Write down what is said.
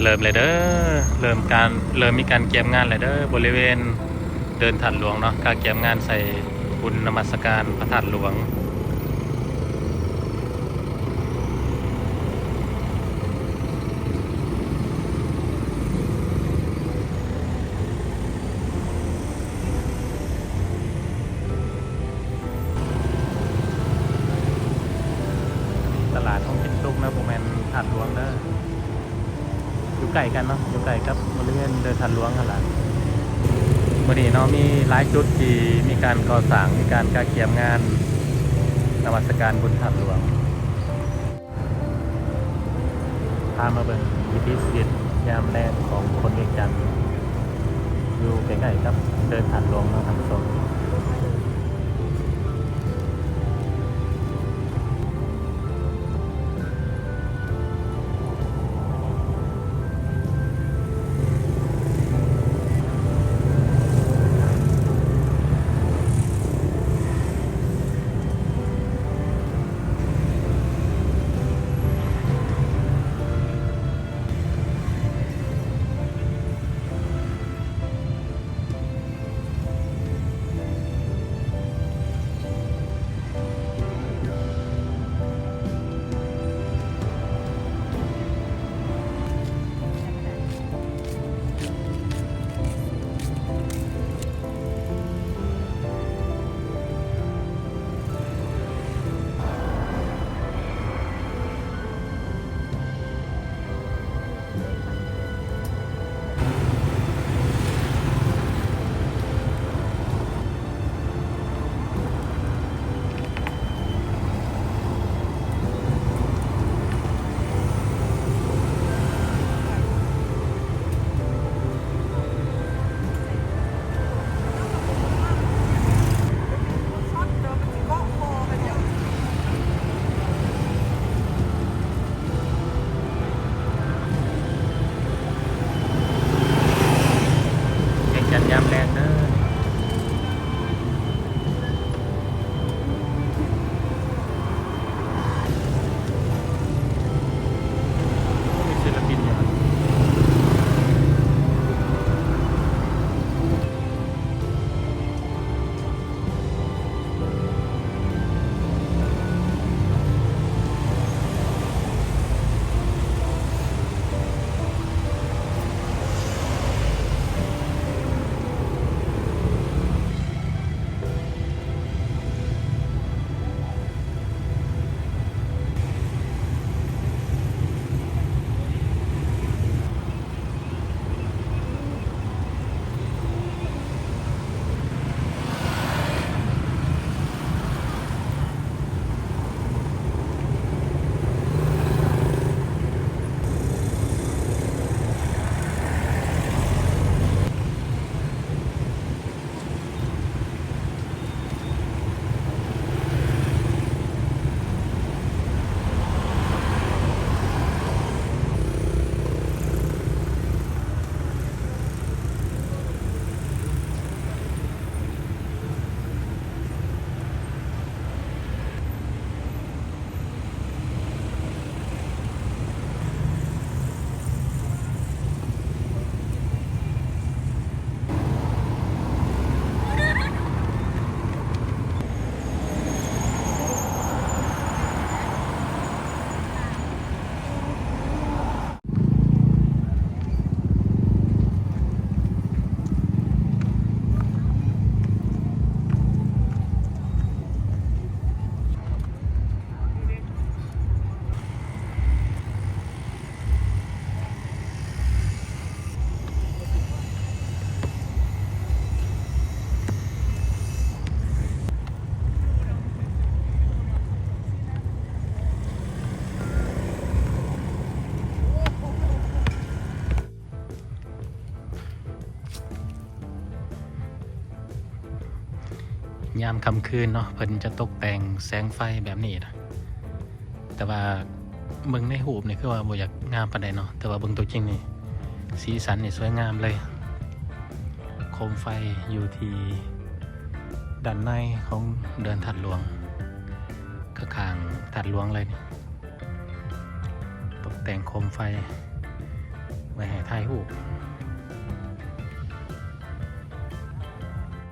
เริ่มเลยเด้อเริ่มมีการเกียมงานเลยเด้อบริเวณเดินถัดหลวงเนาะการเกียมงานใส่บุญนมัสการพระธาตุหลวงตลาดของพิษซุกนะผมแมนถาดหลวงเด้ออยู่ใกล้กันเนาะอยู่ใกล้กับบริเวณเดินถัดหลวงกันละวันนี้เนาะมีหลายจุดที่มีการก่อสร้างมีการเกียมงานนมัสการบุญถาดหลวงพามาเบิ่งวิถีชีวิตยามแรกของคนเวียงจันทน์อยู่ใกล้ๆกับเดินถาดหลวงเนาะท่านผู้ชม เวียงจันทน์ยามแรงเด้อมีศิลปินอยู่นะยามค่ำคืนเนาะเพิ่นจะตกแต่งแสงไฟแบบนี้นะแต่ว่าเบิ่งในรูปนี่คือว่าบ่อยากงามปานใดเนาะแต่ว่าเบิ่งตัวจริงนี่สีสันนี่สวยงามเลยโคมไฟอยู่ที่ด้านในของเดินถัดหลวงข้างๆถัดหลวงเลยนี่ตกแต่งโคมไฟ ถ่ายรูป